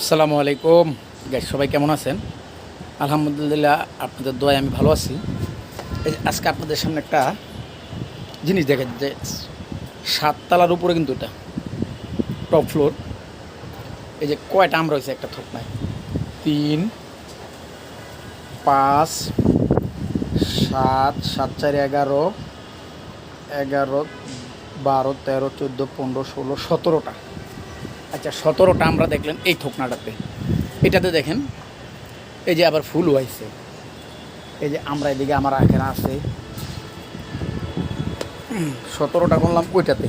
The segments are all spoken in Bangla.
আসসালামু আলাইকুম গাইস, সবাই কেমন আছেন? আলহামদুলিল্লাহ, আপনাদের দোয়ায় আমি ভালো আছি। এই যে আজকে আপনাদের সামনে একটা জিনিস দেখেন যে 7 তলার উপরে কিন্তু এটা টপ ফ্লোর। এই যে কয়টা আম রয়েছে একটা থোকনায়, 3, 5, 7, 7, 4, 11, 11, 12, 13, 14, 15, 16, 17টা। আচ্ছা, 17টা আমরা দেখলেন এই থোকনাটাতে। এটাতে দেখেন এই যে আবার ফুল হয়েছে। এই যে আমরা এদিকে আমার এখানে আছে 17টা করলাম ওইটাতে।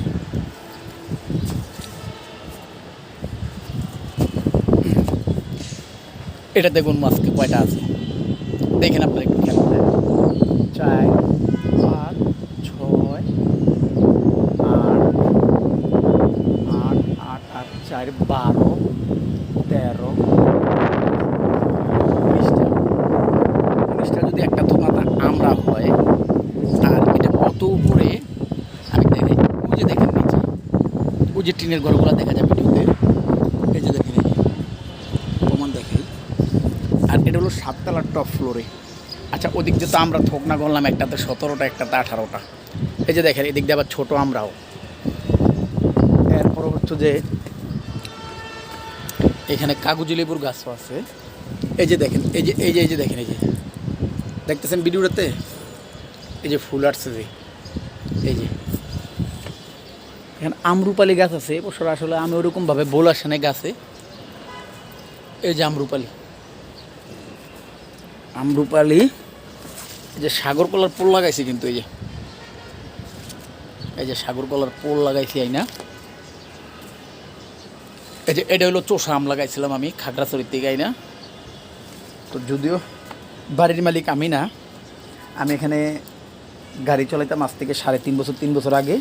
এটা দেখুন আজকে কয়টা আছে দেখেন, আপনার একটু খেয়াল করেন। 4, 5, 6, 8, 8, 8, 8, 4, 12, 13, 19টা যদি একটা থোকাটা আমরা হয়, আর এটা কত উপরে আমি দেখি। ওই যে দেখেন নিচে ওই যে টিনের ঘরগুলো দেখা যায় ভিডিওতে। এই যে দেখেন, এই যে প্রমাণ দেখাই। আর এটা হলো 7 তলার টপ ফ্লোরে। আচ্ছা, ওদিক দিয়ে তো আমরা থোকনা করলাম, একটাতে 17টা, একটাতে 18টা। এই যে দেখেন এদিক দিয়ে আবার ছোটো আমরাও। এরপর হচ্ছে যে এখানে কাগজি লেবুর গাছও আছে। এই যে দেখেন, এই যে দেখেন, এই যে দেখতেছেন ভিডিওটাতে, এই যে ফুল আসছে যে, এই যে এখানে আমরুপালি গাছ আছে। এবছর আসলে আমি ওরকমভাবে বোল আসে না গাছে। এই যে আমরুপালি, এই যে সাগর কলার পোল লাগাইছি কিন্তু, এই যে সাগর কলার পোল লাগাইছি না। এই যে এটা হলো চোষা আম লাগাইছিলাম আমি খাগড়াছড়ির থেকে না। তো যদিও বাড়ির মালিক আমি না, আমি এখানে গাড়ি চালাইতাম আজ থেকে 3.5 বছর আগে।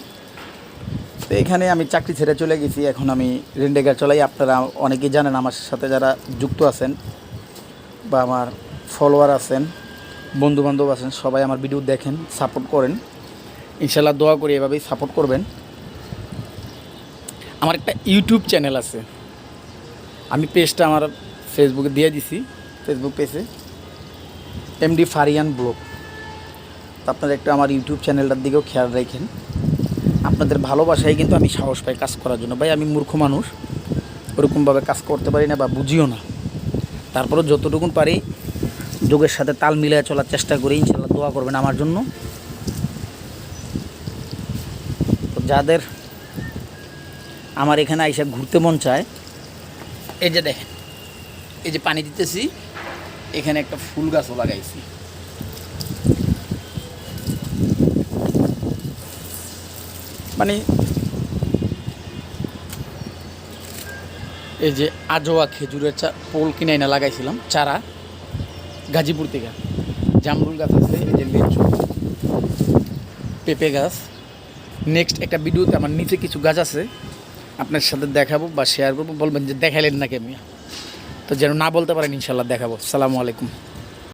তো এখানে আমি চাকরি ছেড়ে চলে গেছি, এখন আমি রেন্টে গাড়ি চালাই। আপনারা অনেকেই জানেন, আমার সাথে যারা যুক্ত আছেন বা আমার ফলোয়ার আছেন, বন্ধুবান্ধব আছেন, সবাই আমার ভিডিও দেখেন, সাপোর্ট করেন। ইনশাল্লাহ দোয়া করি এভাবেই সাপোর্ট করবেন। আমার একটা ইউটিউব চ্যানেল আছে, আমি পেজটা আমার ফেসবুকে দিয়ে দিছি, ফেসবুক পেজে এমডি ফারিয়ান ব্লগ। তো আপনারা একটু আমার ইউটিউব চ্যানেলটার দিকেও খেয়াল রাখেন। আপনাদের ভালোবাসায় কিন্তু আমি সাহস পাই কাজ করার জন্য। ভাই, আমি মূর্খ মানুষ, ওরকমভাবে কাজ করতে পারি না বা বুঝিও না। তারপরেও যতটুকুন পারি যুগের সাথে তাল মিলিয়ে চলার চেষ্টা করি। ইনশাল্লাহ দোয়া করবেন আমার জন্য। তো যাদের আমার এখানে আইসা ঘুরতে মন চায়, এই যে দেখেন, এই যে পানি দিতেছি, এখানে একটা ফুল গাছও লাগাইছি। মানে এই যে আজোয়া খেজুরের পোল কিনে এনে লাগাইছিলাম চারা গাজীপুর থেকে। জামরুল গাছ আছে, এই যে লিচু, পেঁপে গাছ। নেক্সট একটা ভিডিওতে আমার নিচে কিছু গাছ আছে, আপনার সাথে দেখাবো বা শেয়ার করবো। বলবেন যে দেখাইলেন না কেমন, তো যেন না বলতে পারেন। ইনশাল্লাহ দেখাবো। আসসালামু আলাইকুম।